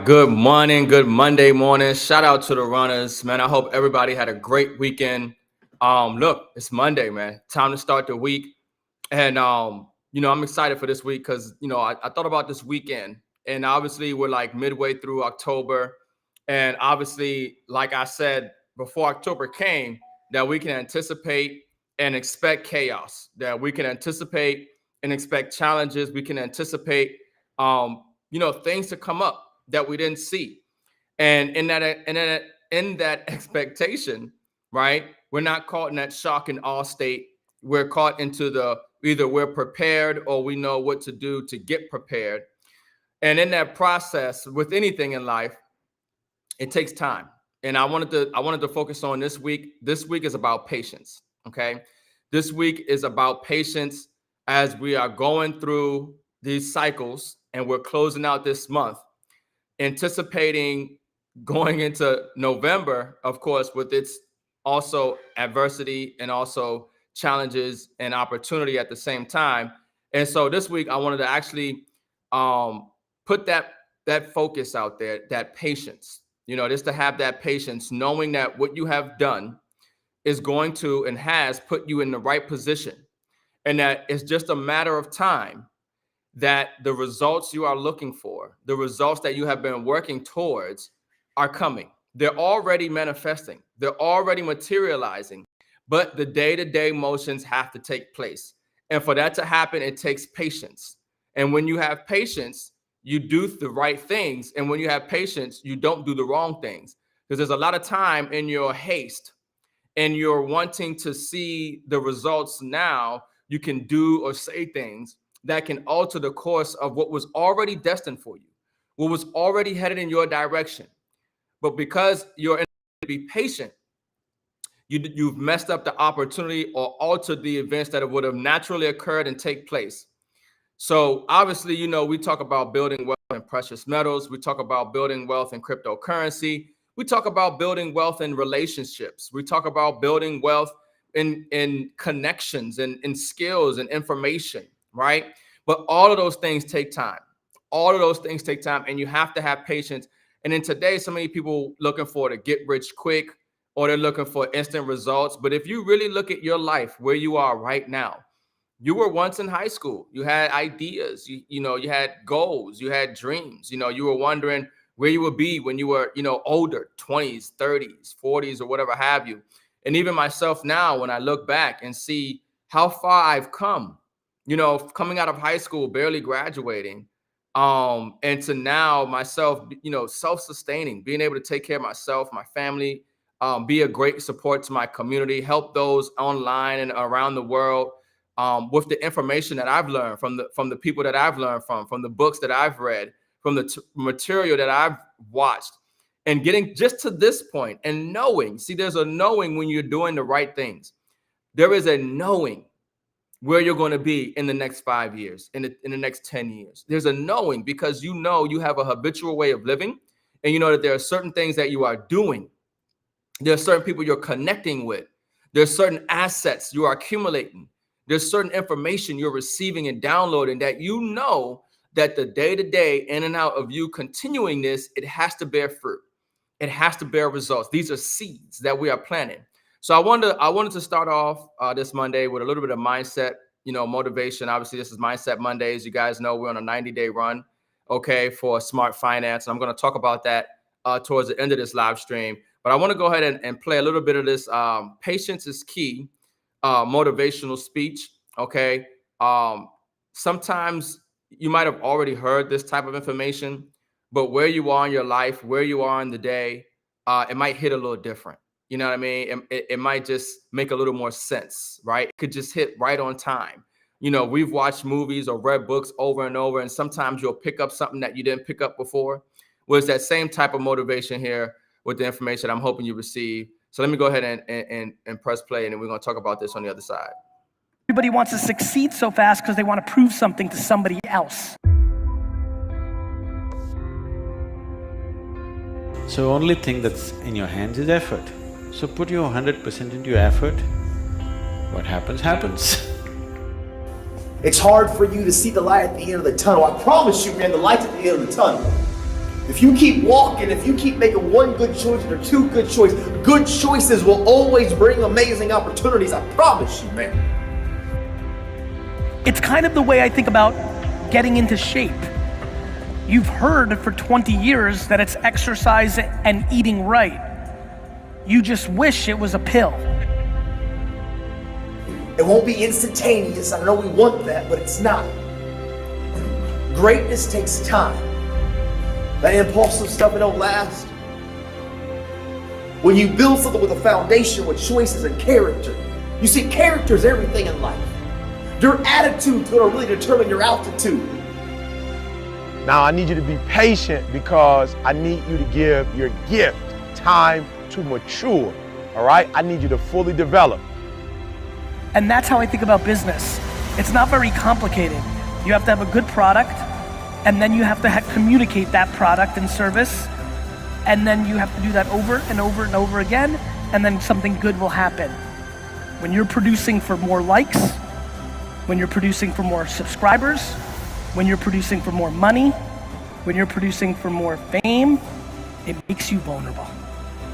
Good morning, good Monday morning. Shout out to the runners, man. I hope everybody had a great weekend. Look, it's Monday, man. Time to start the week. And I'm excited for this week because I thought about this weekend, and obviously we're like midway through October. And obviously, like I said before October came, that we can anticipate and expect chaos, that we can anticipate and expect challenges, we can anticipate things to come up that we didn't see. And in that expectation, right? We're not caught in that shock and awe state. We're caught into the either we're prepared or we know what to do to get prepared. And in that process, with anything in life, it takes time. And I wanted to focus on this week. This week is about patience. Okay. This week is about patience as we are going through these cycles and we're closing out this month, anticipating going into November, of course, with its also adversity and also challenges and opportunity at the same time. And so this week, I wanted to actually put that focus out there, that patience. Just to have that patience, knowing that what you have done is going to and has put you in the right position, and that it's just a matter of time that the results you are looking for, the results that you have been working towards are coming. They're already manifesting. They're already materializing, but the day-to-day motions have to take place. And for that to happen, it takes patience. And when you have patience, you do the right things. And when you have patience, you don't do the wrong things. Because there's a lot of time in your haste and you're wanting to see the results now, you can do or say things that can alter the course of what was already destined for you, what was already headed in your direction. But because you're in to be patient, you've messed up the opportunity or altered the events that would have naturally occurred and take place. So obviously, we talk about building wealth in precious metals. We talk about building wealth in cryptocurrency. We talk about building wealth in relationships. We talk about building wealth in connections and in skills and information, right? But all of those things take time. All of those things take time, and you have to have patience. And in today, so many people looking for to get rich quick, or they're looking for instant results. But if you really look at your life, where you are right now, you were once in high school. You had ideas. You had goals. You had dreams. You were wondering where you would be when you were, older, 20s, 30s, 40s, or whatever have you. And even myself now, when I look back and see how far I've come, coming out of high school, barely graduating, and to now myself, self-sustaining, being able to take care of myself, my family, be a great support to my community, help those online and around the world, with the information that I've learned from the people that I've learned from the books that I've read, from the material that I've watched, and getting just to this point and knowing. See, there's a knowing when you're doing the right things. There is a knowing where you're going to be in the next 5 years, in the next 10 years. There's a knowing because you have a habitual way of living, and you know that there are certain things that you are doing. There are certain people you're connecting with. There's certain assets you are accumulating. There's certain information you're receiving and downloading that that the day-to-day in and out of you continuing this, it has to bear fruit. It has to bear results. These are seeds that we are planting. So I wanted to start off this Monday with a little bit of mindset, motivation. Obviously, this is Mindset Mondays. You guys know we're on a 90-day run, okay, for smart finance. And I'm going to talk about that towards the end of this live stream. But I want to go ahead and play a little bit of this patience is key motivational speech, okay? Sometimes you might have already heard this type of information, but where you are in your life, where you are in the day, it might hit a little different. You know what I mean? It might just make a little more sense, right? It could just hit right on time. We've watched movies or read books over and over, and sometimes you'll pick up something that you didn't pick up before. Well, it's that same type of motivation here with the information I'm hoping you receive. So let me go ahead and press play, and then we're going to talk about this on the other side. Everybody wants to succeed so fast because they want to prove something to somebody else. So only thing that's in your hands is effort. So put your 100% into your effort, what happens, happens. It's hard for you to see the light at the end of the tunnel. I promise you, man, the light's at the end of the tunnel. If you keep walking, if you keep making one good choice or two good choices will always bring amazing opportunities. I promise you, man. It's kind of the way I think about getting into shape. You've heard for 20 years that it's exercise and eating right. You just wish it was a pill. It won't be instantaneous. I know we want that, but it's not. Greatness takes time. That impulsive stuff, it don't last. When you build something with a foundation, with choices and character, you see, character is everything in life. Your attitude's gonna really determine your altitude. Now I need you to be patient because I need you to give your gift time to mature, all right? I need you to fully develop. And that's how I think about business. It's not very complicated. You have to have a good product, and then you have to communicate that product and service, and then you have to do that over and over and over again, and then something good will happen. When you're producing for more likes, when you're producing for more subscribers, when you're producing for more money, when you're producing for more fame, it makes you vulnerable.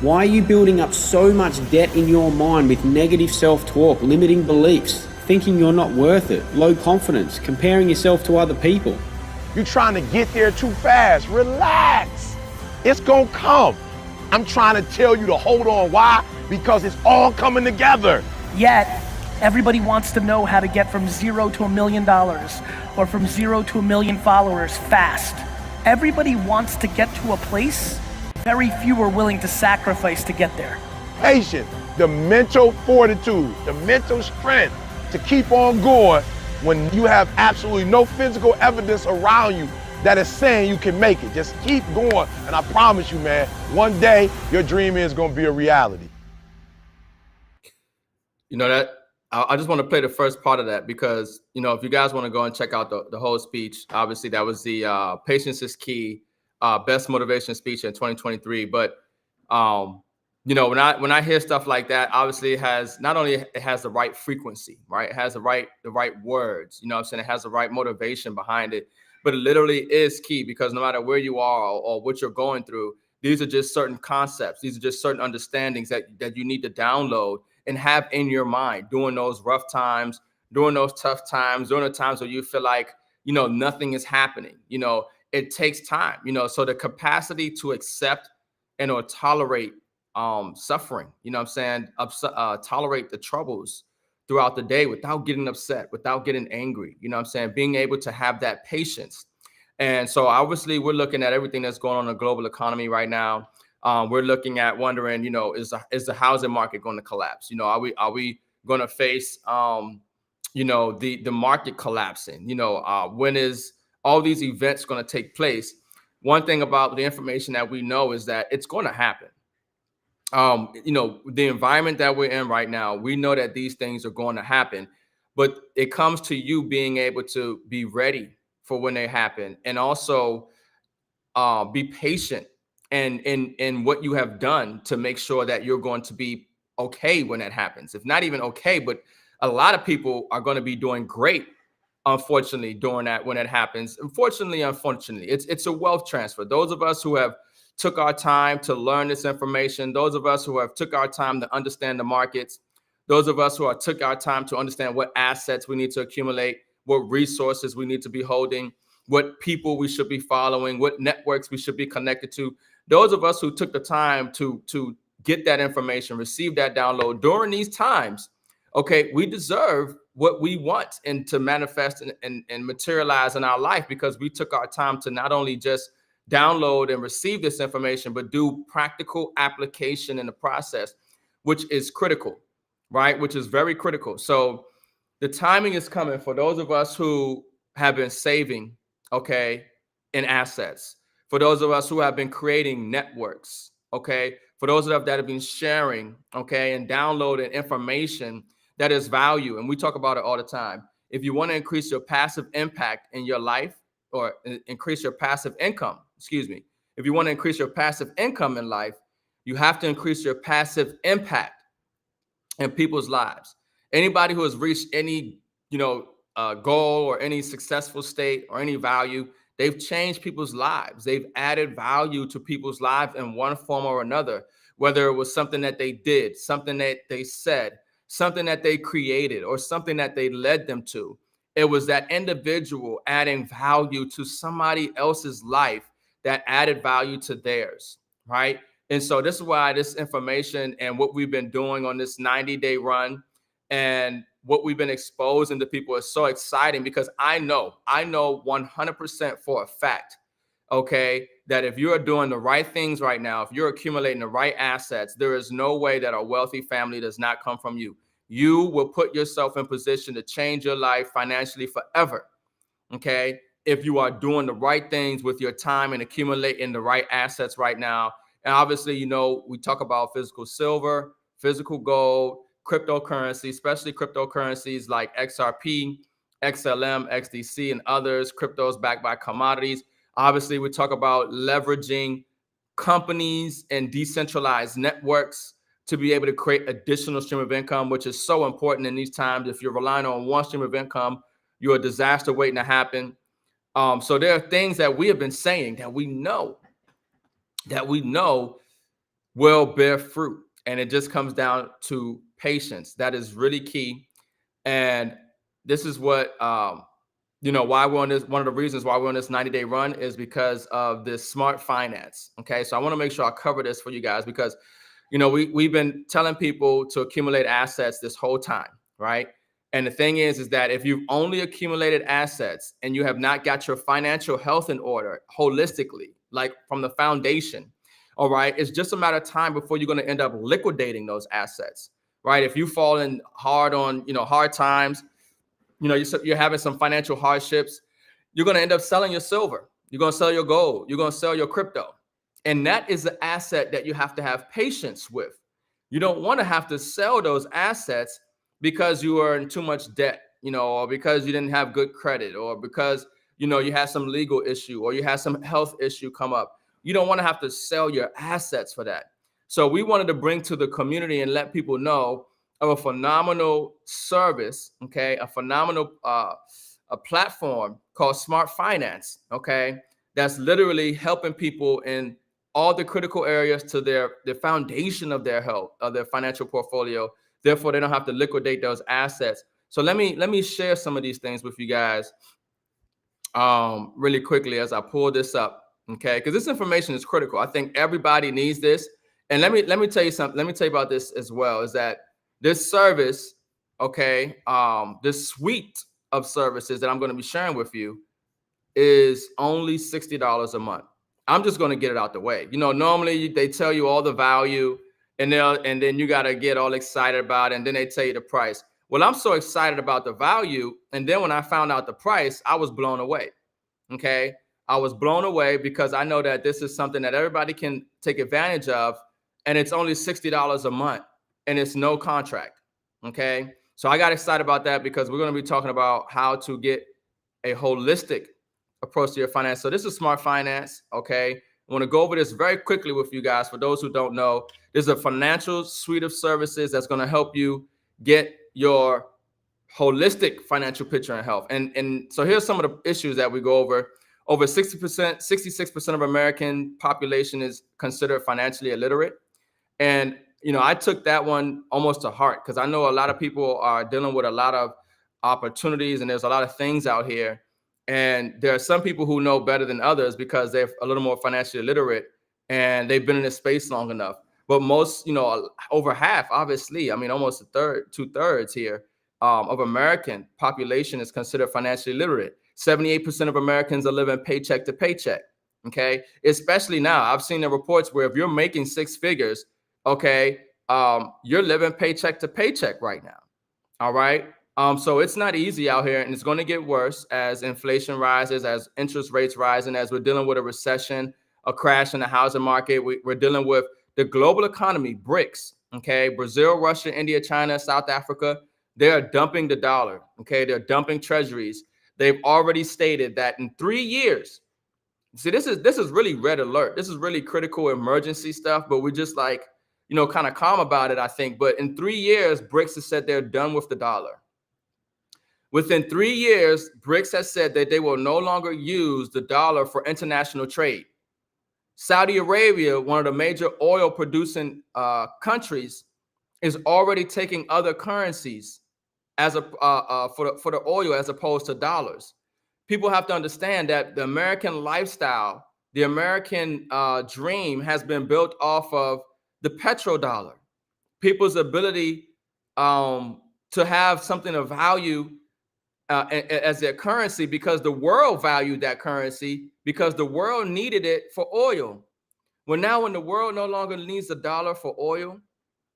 Why are you building up so much debt in your mind with negative self-talk, limiting beliefs, thinking you're not worth it, low confidence, comparing yourself to other people? You're trying to get there too fast. Relax. It's gonna come. I'm trying to tell you to hold on. Why? Because it's all coming together. Yet, everybody wants to know how to get from $0 to $1 million or from 0 to 1 million followers fast. Everybody wants to get to a place. Very few are willing to sacrifice to get there. Patience, the mental fortitude, the mental strength to keep on going when you have absolutely no physical evidence around you that is saying you can make it. Just keep going, and I promise you, man, one day your dream is gonna be a reality. You know that I just want to play the first part of that because, you know, if you guys want to go and check out the whole speech, obviously that was the Patience is Key best motivation speech in 2023. But you know, when I hear stuff like that, obviously it has not only it has the right frequency, right? It has the right words, you know what I'm saying? It has the right motivation behind it, but it literally is key because no matter where you are or what you're going through, these are just certain concepts. These are just certain understandings that you need to download and have in your mind during those rough times, during those tough times, during the times where you feel like, you know, nothing is happening. You know, it takes time, you know, so the capacity to accept and or tolerate suffering, you know what I'm saying, tolerate the troubles throughout the day without getting upset, without getting angry, you know what I'm saying, being able to have that patience. And so obviously we're looking at everything that's going on in the global economy right now. We're looking at wondering, you know, is the housing market going to collapse? You know, are we going to face, you know, the market collapsing? You know, when is all these events going to take place? One thing about the information that we know is that it's going to happen. You know, the environment that we're in right now, we know that these things are going to happen, but it comes to you being able to be ready for when they happen and also be patient and in what you have done to make sure that you're going to be okay when that happens. If not even okay, but a lot of people are going to be doing great, unfortunately, during that when it happens. Unfortunately, it's a wealth transfer. Those of us who have took our time to learn this information, those of us who have took our time to understand the markets, those of us who are took our time to understand what assets we need to accumulate, what resources we need to be holding, what people we should be following, what networks we should be connected to. Those of us who took the time to get that information, receive that download during these times, okay, we deserve what we want and to manifest and materialize in our life because we took our time to not only just download and receive this information, but do practical application in the process, which is critical, right? Which is very critical. So the timing is coming for those of us who have been saving, okay, in assets, for those of us who have been creating networks, okay, for those of us that have been sharing, okay, and downloading information that is value. And we talk about it all the time. If you want to increase your passive impact in your life or increase your passive income, if you want to increase your passive income in life, you have to increase your passive impact in people's lives. Anybody who has reached any, you know, goal or any successful state or any value, They've changed people's lives. They've added value to people's lives in one form or another, whether it was something that they did, something that they said, something that they created, or something that they led them to. It was that individual adding value to somebody else's life that added value to theirs, right? And so this is why this information and what we've been doing on this 90-day run and what we've been exposing to people is so exciting, because I know 100% for a fact, okay, that if you are doing the right things right now, if you're accumulating the right assets, there is no way that a wealthy family does not come from you. You will put yourself in position to change your life financially forever, okay, if you are doing the right things with your time and accumulating the right assets right now. And obviously, you know, we talk about physical silver, physical gold, cryptocurrency, especially cryptocurrencies like XRP, XLM, XDC, and others, cryptos backed by commodities. Obviously, we talk about leveraging companies and decentralized networks to be able to create additional stream of income, which is so important in these times. If you're relying on one stream of income, you're a disaster waiting to happen. So there are things that we have been saying that we know will bear fruit. And it just comes down to patience. That is really key. And this is what, you know, why we're on this. One of the reasons why we're on this 90-day run is because of this smart finance. Okay. So I want to make sure I cover this for you guys, because, you know, we've been telling people to accumulate assets this whole time, right? And the thing is that if you've only accumulated assets and you have not got your financial health in order holistically, like from the foundation, all right, it's just a matter of time before you're going to end up liquidating those assets, right? If you fall in hard on, you know, hard times, you know, you're having some financial hardships, you're going to end up selling your silver. You're going to sell your gold. You're going to sell your crypto. And that is the asset that you have to have patience with. You don't want to have to sell those assets because you are in too much debt, you know, or because you didn't have good credit, or because, you know, you had some legal issue, or you had some health issue come up. You don't want to have to sell your assets for that. So we wanted to bring to the community and let people know of a phenomenal service, okay, a phenomenal a platform called Smart Finance, okay, that's literally helping people in all the critical areas to the foundation of their health, of their financial portfolio. Therefore, they don't have to liquidate those assets. So let me share some of these things with you guys really quickly as I pull this up, okay? Because this information is critical. I think everybody needs this. And let me tell you something. Let me tell you about this as well, is that this service, okay, this suite of services that I'm going to be sharing with you is only $60 a month. I'm just going to get it out the way. You know, normally they tell you all the value, and then you got to get all excited about it, and then they tell you the price. Well, I'm so excited about the value, and then when I found out the price, I was blown away. Okay, I was blown away because I know that this is something that everybody can take advantage of, and it's only $60 a month, and it's no contract. Okay, so I got excited about that because we're going to be talking about how to get a holistic approach to your finance. So this is Smart Finance. Okay, I want to go over this very quickly with you guys. For those who don't know, there's a financial suite of services that's going to help you get your holistic financial picture and health. And so here's some of the issues that we go over. Over 60%, 66% of American population is considered financially illiterate. And, you know, I took that one almost to heart because I know a lot of people are dealing with a lot of opportunities, and there's a lot of things out here. And there are some people who know better than others because they're a little more financially literate and they've been in this space long enough. But most, you know, over half, obviously, I mean, almost a third, 2/3 here of American population is considered financially literate. 78% of Americans are living paycheck to paycheck. Okay, especially now, I've seen the reports where if you're making six figures, okay, you're living paycheck to paycheck right now. All right. So it's not easy out here, and it's going to get worse as inflation rises, as interest rates rise, and as we're dealing with a recession, a crash in the housing market. We're dealing with the global economy, BRICS, okay? Brazil, Russia, India, China, South Africa, they are dumping the dollar, okay? They're dumping treasuries. They've already stated that in 3 years, see, this is really red alert. This is really critical emergency stuff, but we're just like, you know, kind of calm about it, I think. But in 3 years, BRICS has said they're done with the dollar. Within 3 years, BRICS has said that they will no longer use the dollar for international trade. Saudi Arabia, one of the major oil producing countries, is already taking other currencies as a for the oil as opposed to dollars. People have to understand that the American lifestyle, the American dream has been built off of the petrodollar. People's ability to have something of value as their currency, because the world valued that currency, because the world needed it for oil. Well, now when the world no longer needs the dollar for oil,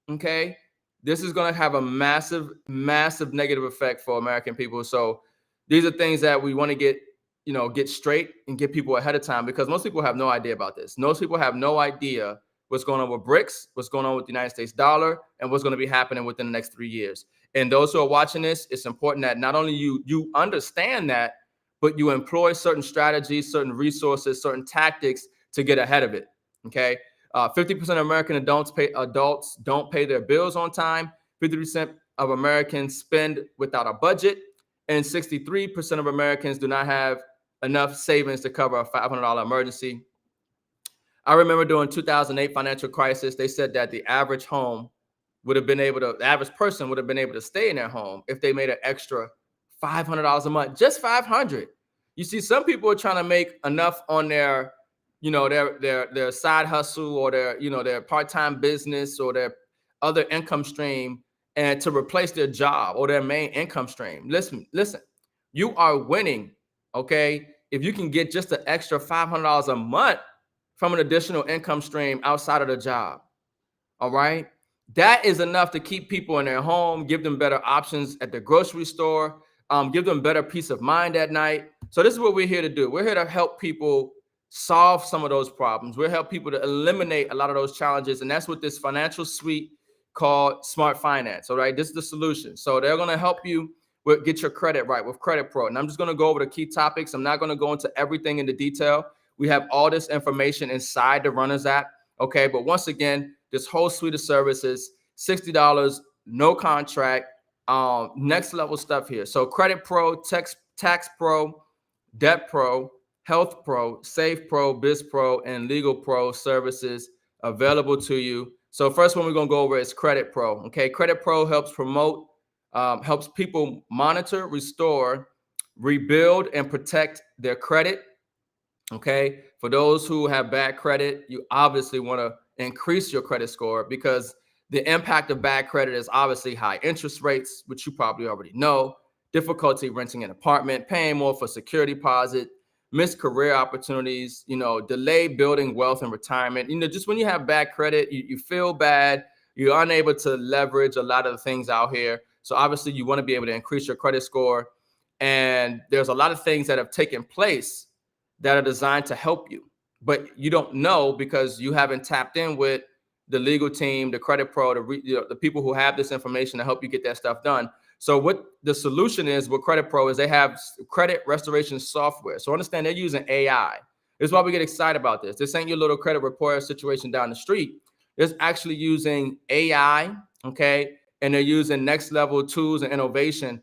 okay, this is going to have a massive, massive negative effect for American people. So these are things that we want to get straight and get people ahead of time, because most people have no idea about this. Most people have no idea what's going on with BRICS, what's going on with the United States dollar, and what's going to be happening within the next 3 years. And those who are watching this, it's important that not only you understand that, but you employ certain strategies, certain resources, certain tactics to get ahead of it. Okay. 50% of American adults don't pay their bills on time. 50% of Americans spend without a budget, and 63% of Americans do not have enough savings to cover a $500 emergency. I remember during 2008 financial crisis, they said that the average person would have been able to stay in their home if they made an extra $500 a month, just $500. You see, some people are trying to make enough on their side hustle, or their part-time business, or their other income stream, and to replace their job or their main income stream. Listen, you are winning, okay, if you can get just an extra $500 a month from an additional income stream outside of the job. All right, that is enough to keep people in their home, give them better options at the grocery store, give them better peace of mind at night. So this is what we're here to do. We're here to help people solve some of those problems. We'll help people to eliminate a lot of those challenges. And that's what this financial suite called Smart Finance. All right, this is the solution. So they're going to help you get your credit right with Credit Pro. And I'm just going to go over the key topics. I'm not going to go into everything in the detail. We have all this information inside the Runners app. Okay, but once again, this whole suite of services, $60, no contract, next level stuff here. So Credit Pro, Tax Pro, Debt Pro, Health Pro, Save Pro, Biz Pro, and Legal Pro services available to you. So first one we're going to go over is Credit Pro. Okay, Credit Pro helps people monitor, restore, rebuild, and protect their credit. Okay, for those who have bad credit, you obviously want to increase your credit score, because the impact of bad credit is obviously high interest rates, which you probably already know, difficulty renting an apartment, paying more for security deposit, missed career opportunities, delay building wealth in retirement. Just when you have bad credit, you feel bad, you're unable to leverage a lot of the things out here. So obviously you want to be able to increase your credit score. And there's a lot of things that have taken place that are designed to help you, but you don't know because you haven't tapped in with the legal team, the Credit Pro, the people who have this information to help you get that stuff done. So what the solution is with Credit Pro is they have credit restoration software. So understand they're using AI. This is why we get excited about this. This ain't your little credit repair situation down the street. It's actually using AI, okay? And they're using next level tools and innovation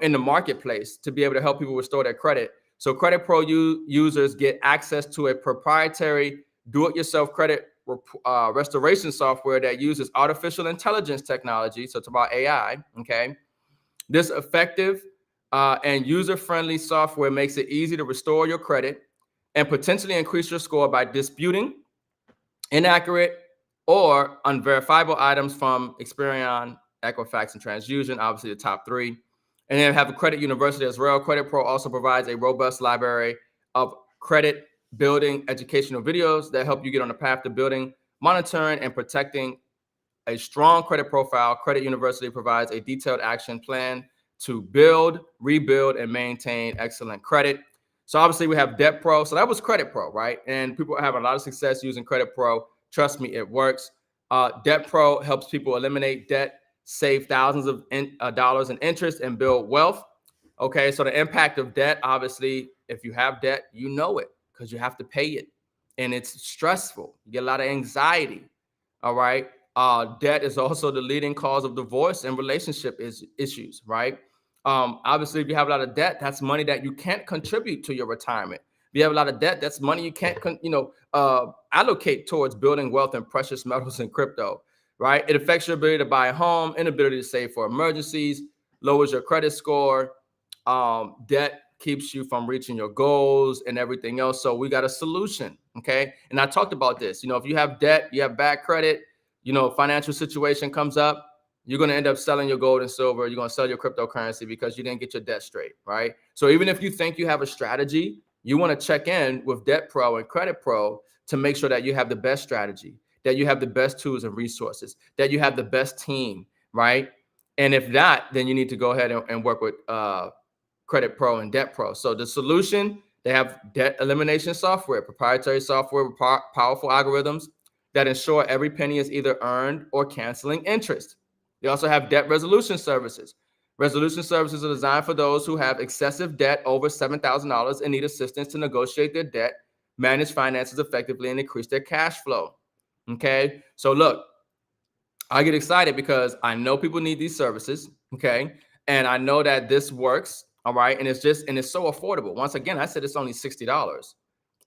in the marketplace to be able to help people restore their credit. So Credit Pro users get access to a proprietary do-it-yourself credit restoration software that uses artificial intelligence technology. So it's about AI, okay? This effective and user-friendly software makes it easy to restore your credit and potentially increase your score by disputing inaccurate or unverifiable items from Experian, Equifax, and TransUnion, obviously the top three. And then have a Credit University as well. Credit Pro also provides a robust library of credit building educational videos that help you get on the path to building, monitoring, and protecting a strong credit profile. Credit University provides a detailed action plan to build, rebuild, and maintain excellent credit. So obviously we have Debt Pro. So that was Credit Pro, right? And people have a lot of success using Credit Pro. Trust me, it works. Debt Pro helps people eliminate debt, save thousands of dollars in interest, and build wealth. Okay, so the impact of debt, obviously, if you have debt, you know it because you have to pay it. And it's stressful. You get a lot of anxiety. All right. Debt is also the leading cause of divorce and relationship issues, right? Obviously, if you have a lot of debt, that's money that you can't contribute to your retirement. If you have a lot of debt, that's money you can't, allocate towards building wealth in precious metals and crypto, right? It affects your ability to buy a home, inability to save for emergencies, lowers your credit score. Debt keeps you from reaching your goals and everything else. So we got a solution, okay? And I talked about this. If you have debt, you have bad credit, financial situation comes up, you're going to end up selling your gold and silver. You're going to sell your cryptocurrency because you didn't get your debt straight, right? So even if you think you have a strategy, you want to check in with Debt Pro and Credit Pro to make sure that you have the best strategy, that you have the best tools and resources, that you have the best team, right? And if not, then you need to go ahead and work with Credit Pro and Debt Pro. So the solution, they have debt elimination software, proprietary software with powerful algorithms that ensure every penny is either earned or canceling interest. They also have debt resolution services. Resolution services are designed for those who have excessive debt over $7,000 and need assistance to negotiate their debt, manage finances effectively, and increase their cash flow. Okay, so look, I get excited because I know people need these services. Okay, and I know that this works. All right, and it's so affordable. Once again, I said it's only $60,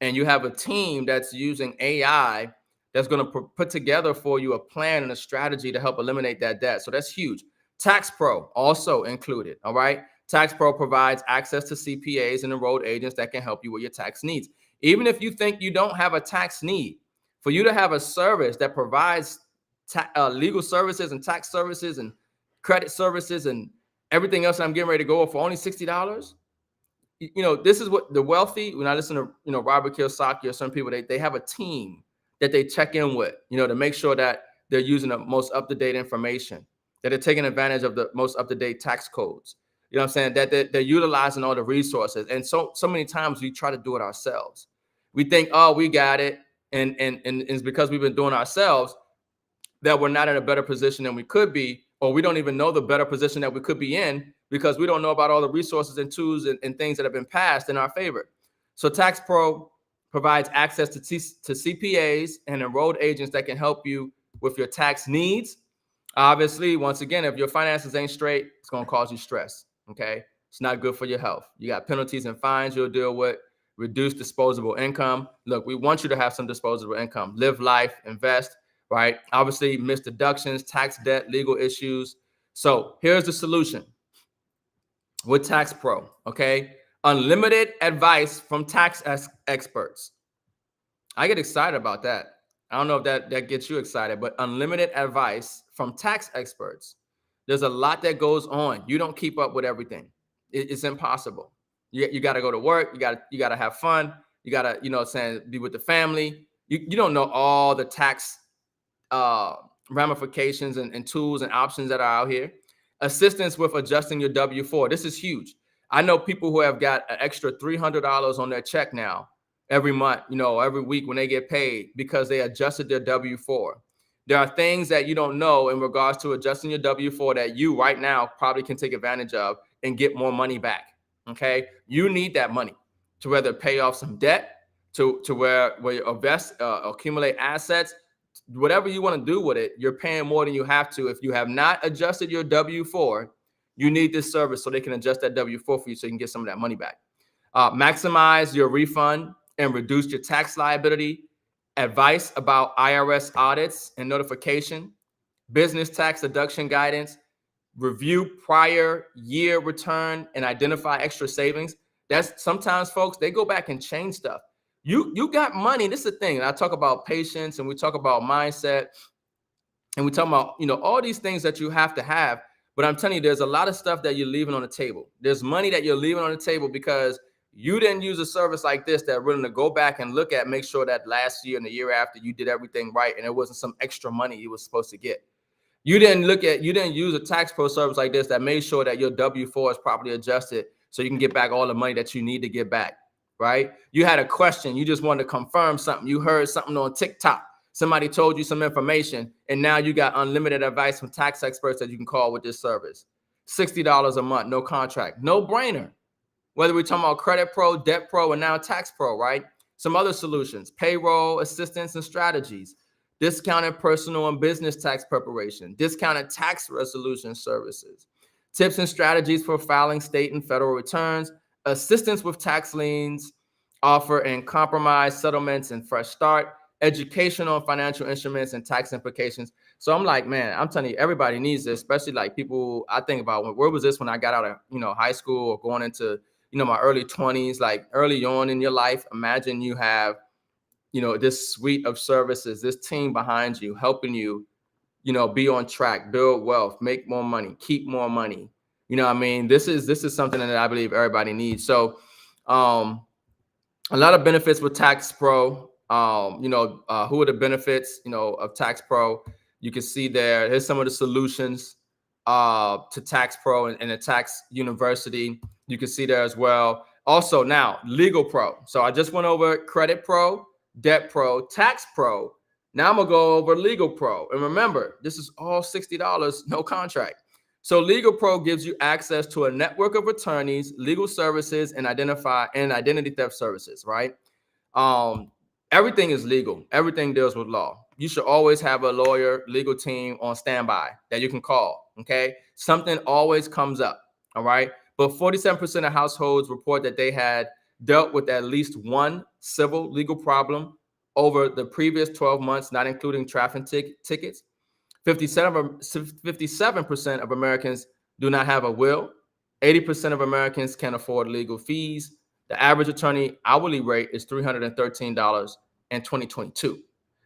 and you have a team that's using AI that's going to put together for you a plan and a strategy to help eliminate that debt. So that's huge. Tax Pro also included. All right. Tax Pro provides access to CPAs and enrolled agents that can help you with your tax needs. Even if you think you don't have a tax need, for you to have a service that provides legal services and tax services and credit services and everything else that I'm getting ready to go for only $60. This is what the wealthy, when I listen to, Robert Kiyosaki or some people, they have a team that they check in with, to make sure that they're using the most up-to-date information, that they're taking advantage of the most up-to-date tax codes. You know what I'm saying? That they're utilizing all the resources. And so many times we try to do it ourselves. We think, oh, we got it. And it's because we've been doing it ourselves that we're not in a better position than we could be, or we don't even know the better position that we could be in because we don't know about all the resources and tools and things that have been passed in our favor. So Tax Pro provides access to CPAs and enrolled agents that can help you with your tax needs. Obviously, once again, if your finances ain't straight, it's going to cause you stress, okay? It's not good for your health. You got penalties and fines you'll deal with, reduced disposable income. Look, we want you to have some disposable income. Live life, invest, right? Obviously, missed deductions, tax debt, legal issues. So here's the solution with Tax Pro, okay? Unlimited advice from tax experts. I get excited about that. I don't know if that gets you excited, but unlimited advice from tax experts. There's a lot that goes on. You don't keep up with everything. It's impossible. You got to go to work. You got to have fun. You got to, be with the family. You don't know all the tax ramifications and tools and options that are out here. Assistance with adjusting your W-4. This is huge. I know people who have got an extra $300 on their check now every month, every week when they get paid because they adjusted their W-4. There are things that you don't know in regards to adjusting your W-4 that you right now probably can take advantage of and get more money back. Okay. You need that money to whether pay off some debt, to where you invest, accumulate assets, whatever you want to do with it. You're paying more than you have to. If you have not adjusted your W-4, you need this service so they can adjust that W-4 for you so you can get some of that money back. Maximize your refund and reduce your tax liability. Advice about IRS audits and notification. Business tax deduction guidance. Review prior year return and identify extra savings. That's sometimes, folks, they go back and change stuff. You got money. This is the thing. And I talk about patience and we talk about mindset and we talk about, all these things that you have to have. But I'm telling you, there's a lot of stuff that you're leaving on the table. There's money that you're leaving on the table because you didn't use a service like this that willing to go back and look at, make sure that last year and the year after you did everything right and it wasn't some extra money you were supposed to get. You didn't use a Tax Pro service like this that made sure that your W-4 is properly adjusted so you can get back all the money that you need to get back, right? You had a question. You just wanted to confirm something. You heard something on TikTok. Somebody told you some information, and now you got unlimited advice from tax experts that you can call with this service. $60 a month, no contract, no brainer. Whether we're talking about Credit Pro, Debt Pro, and now Tax Pro, right? Some other solutions, payroll assistance and strategies, discounted personal and business tax preparation, discounted tax resolution services, tips and strategies for filing state and federal returns, assistance with tax liens, offer and compromise settlements and fresh start, education on financial instruments and tax implications. So I'm like, man, I'm telling you, everybody needs this, especially like people. I think about where was this when I got out of high school or going into my early 20s, like early on in your life. Imagine you have this suite of services, this team behind you, helping you, be on track, build wealth, make more money, keep more money. This is something that I believe everybody needs. So a lot of benefits with Tax Pro. Who are the benefits, of Tax Pro? You can see there. Here's some of the solutions to Tax Pro and the Tax University. You can see there as well. Also now, Legal Pro. So I just went over Credit Pro, Debt Pro, Tax Pro. Now I'm gonna go over Legal Pro. And remember, this is all $60, no contract. So Legal Pro gives you access to a network of attorneys, legal services, and identity theft services, right? Everything is legal. Everything deals with law. You should always have a lawyer, legal team on standby that you can call, okay? Something always comes up, all right? But 47% of households report that they had dealt with at least one civil legal problem over the previous 12 months, not including traffic tickets. 57% of Americans do not have a will. 80% of Americans can't afford legal fees. The average attorney hourly rate is $313 in 2022.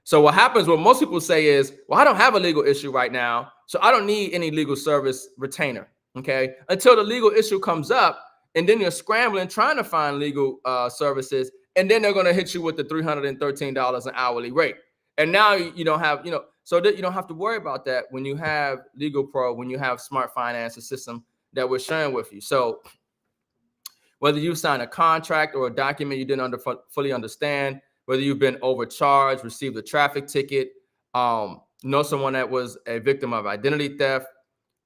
So what happens, what most people say is, well, I don't have a legal issue right now, so I don't need any legal service retainer, okay? Until the legal issue comes up, and then you're scrambling, trying to find legal services, and then they're gonna hit you with the $313 an hourly rate. And now you don't have, so that you don't have to worry about that when you have Legal Pro, when you have Smart Finance, a system that we're sharing with you. So whether you sign a contract or a document you didn't fully understand, whether you've been overcharged, received a traffic ticket, know someone that was a victim of identity theft,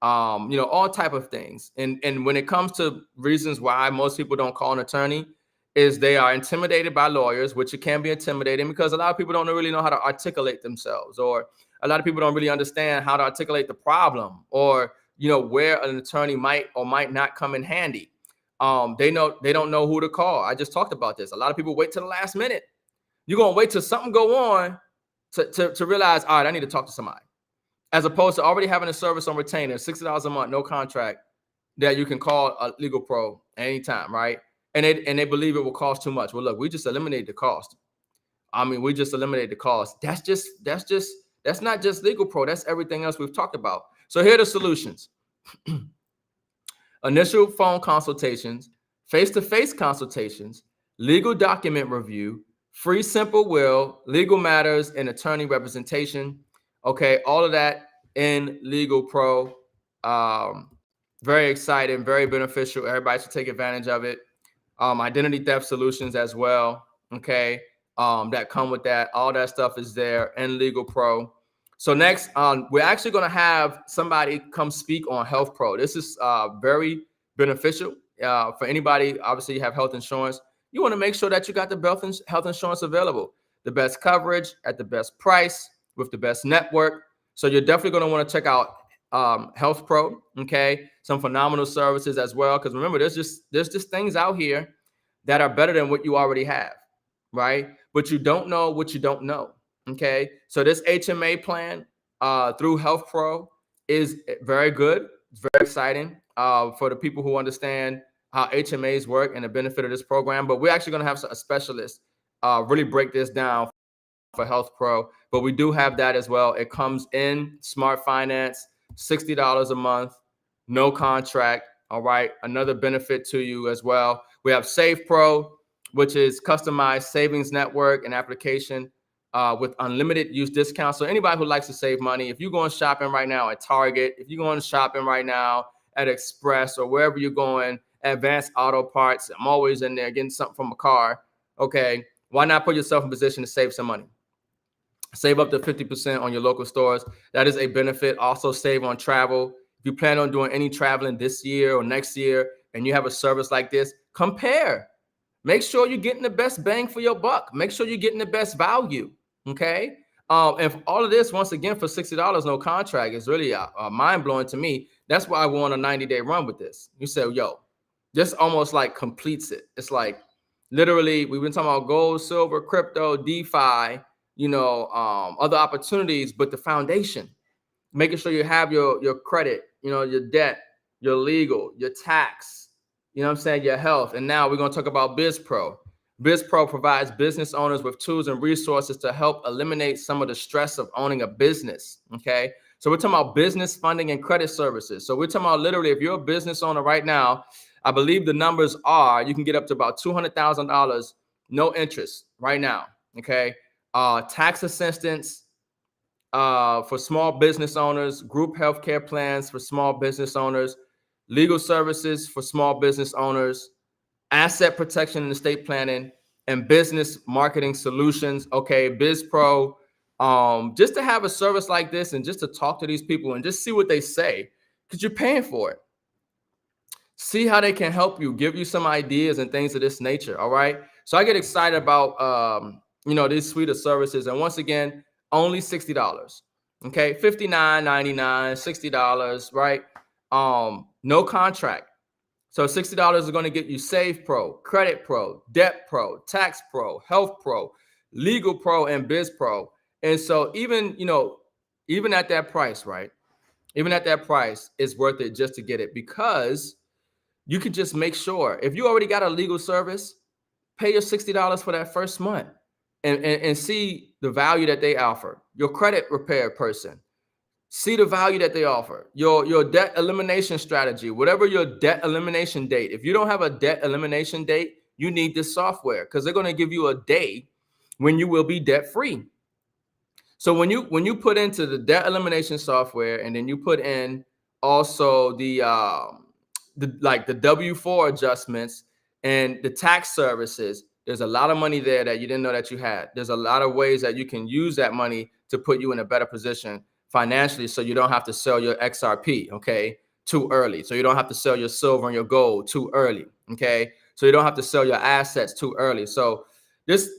all type of things. And when it comes to reasons why most people don't call an attorney, is they are intimidated by lawyers, which it can be intimidating because a lot of people don't really know how to articulate themselves, or a lot of people don't really understand how to articulate the problem, or where an attorney might or might not come in handy. They don't know who to call. I just talked about this. A lot of people wait till the last minute. You're gonna wait till something go on to realize, all right, I need to talk to somebody, as opposed to already having a service on retainer, $60 a month, no contract, that you can call a Legal Pro anytime, right? And they believe it will cost too much. Well, look, we just eliminated the cost. We just eliminated the cost. That's not just Legal Pro. That's everything else we've talked about. So here are the solutions. Initial phone consultations, face-to-face consultations, legal document review, free simple will, legal matters, and attorney representation. Okay, all of that in Legal Pro. Very exciting, very beneficial. Everybody should take advantage of it. Identity theft solutions as well. Okay, that come with that. All that stuff is there in Legal Pro. So next, we're actually going to have somebody come speak on Health Pro. This is very beneficial for anybody. Obviously, you have health insurance. You want to make sure that you got the health insurance available, the best coverage at the best price with the best network. So you're definitely going to want to check out Health Pro. Okay, some phenomenal services as well. Because remember, there's just things out here that are better than what you already have, right? But you don't know what you don't know. Okay, so this HMA plan through Health Pro is very good. It's very exciting for the people who understand how HMAs work and the benefit of this program. But we're actually going to have a specialist really break this down for Health Pro. But we do have that as well. It comes in Smart Finance, $60 a month, no contract. All right, another benefit to you as well. We have Save Pro, which is customized savings network and application with unlimited use discounts. So anybody who likes to save money, if you're going shopping right now at Target, if you're going shopping right now at Express or wherever you're going, Advanced Auto Parts, I'm always in there getting something from a car. Okay, why not put yourself in position to save some money? Save up to 50% on your local stores. That is a benefit. Also save on travel. If you plan on doing any traveling this year or next year and you have a service like this, compare. Make sure you're getting the best bang for your buck. Make sure you're getting the best value. Okay. And for all of this, once again, for $60, no contract, is really mind blowing to me. That's why I went on a 90-day run with this. You say, yo, this almost like completes it. It's like literally, we've been talking about gold, silver, crypto, DeFi, other opportunities, but the foundation, making sure you have your credit, your debt, your legal, your tax, your health. And now we're going to talk about BizPro. BizPro provides business owners with tools and resources to help eliminate some of the stress of owning a business. Okay. So we're talking about business funding and credit services. So we're talking about literally, if you're a business owner right now, I believe the numbers are, you can get up to about $200,000, no interest right now. Okay. Tax assistance for small business owners, group healthcare plans for small business owners, legal services for small business owners, asset protection and estate planning, and business marketing solutions. Okay, BizPro, just to have a service like this and just to talk to these people and just see what they say, because you're paying for it. See how they can help you, give you some ideas and things of this nature. All right. So I get excited about, this suite of services. And once again, only $60. Okay. $59.99, $60, right? No contract. So $60 is going to get you Save Pro, Credit Pro, Debt Pro, Tax Pro, Health Pro, Legal Pro, and Biz Pro. And so even at that price, right? Even at that price, it's worth it just to get it, because you can just make sure, if you already got a legal service, pay your $60 for that first month and see the value that they offer. Your credit repair person, see the value that they offer. Your debt elimination strategy, whatever your debt elimination date. If you don't have a debt elimination date, you need this software, because they're going to give you a day when you will be debt free. So when you put into the debt elimination software, and then you put in also the W-4 adjustments and the tax services, there's a lot of money there that you didn't know that you had. There's a lot of ways that you can use that money to put you in a better position financially, so you don't have to sell your XRP, okay, too early. So you don't have to sell your silver and your gold too early, okay? So you don't have to sell your assets too early. So this,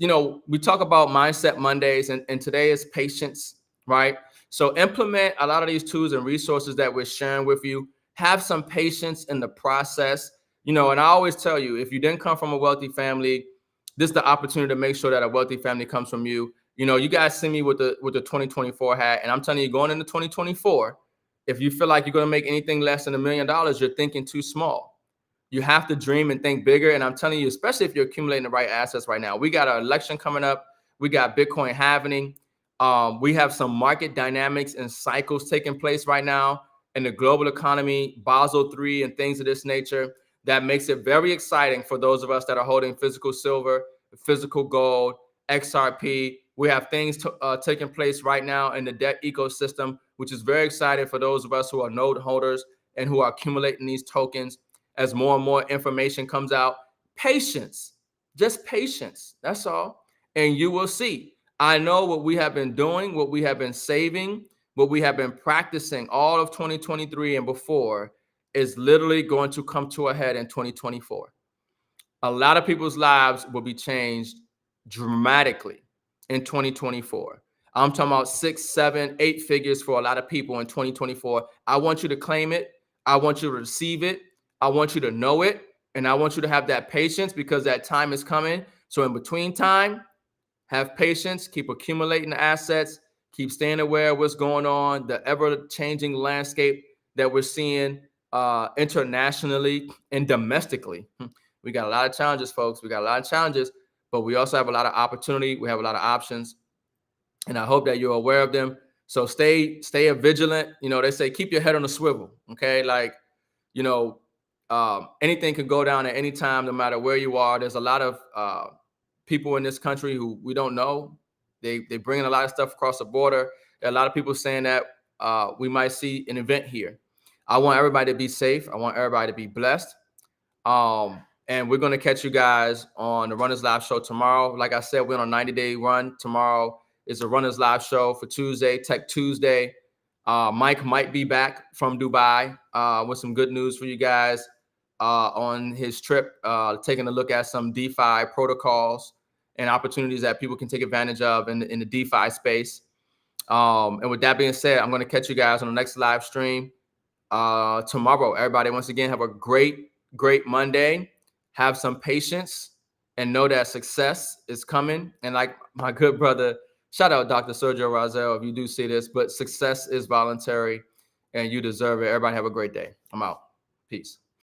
we talk about Mindset Mondays, and today is patience, right? So implement a lot of these tools and resources that we're sharing with you. Have some patience in the process, and I always tell you, if you didn't come from a wealthy family, this is the opportunity to make sure that a wealthy family comes from you. You guys see me with the 2024 hat, and I'm telling you, going into 2024, if you feel like you're going to make anything less than $1 million, you're thinking too small. You have to dream and think bigger. And I'm telling you, especially if you're accumulating the right assets right now. We got our election coming up. We got Bitcoin happening. We have some market dynamics and cycles taking place right now in the global economy, Basel III and things of this nature, that makes it very exciting for those of us that are holding physical silver, physical gold, XRP. We have things taking place right now in the debt ecosystem, which is very exciting for those of us who are node holders and who are accumulating these tokens as more and more information comes out. Patience, just patience. That's all. And you will see. I know what we have been doing, what we have been saving, what we have been practicing all of 2023 and before is literally going to come to a head in 2024. A lot of people's lives will be changed dramatically in 2024. I'm talking about 6, 7, 8 figures for a lot of people in 2024. I want you to claim it. I want you to receive it. I want you to know it. And I want you to have that patience, because that time is coming. So in between time, have patience, keep accumulating the assets, keep staying aware of what's going on, the ever-changing landscape that we're seeing internationally and domestically. We got a lot of challenges, folks. We got a lot of challenges, but we also have a lot of opportunity. We have a lot of options, and I hope that you're aware of them. So stay vigilant. They say keep your head on a swivel. Okay, anything can go down at any time, no matter where you are. There's a lot of people in this country who we don't know. They bring in a lot of stuff across the border. There are a lot of people saying that we might see an event here. I want everybody to be safe. I want everybody to be blessed. And we're going to catch you guys on the Runners Live show tomorrow. Like I said, we're on a 90-day run. Tomorrow is the Runners Live show for Tuesday, Tech Tuesday. Mike might be back from Dubai with some good news for you guys on his trip, taking a look at some DeFi protocols and opportunities that people can take advantage of in the DeFi space. And with that being said, I'm going to catch you guys on the next live stream tomorrow. Everybody, once again, have a great Monday. Have some patience and know that success is coming. And like my good brother, shout out Dr. Sergio Razel, if you do see this, but success is voluntary and you deserve it. Everybody have a great day. I'm out. Peace.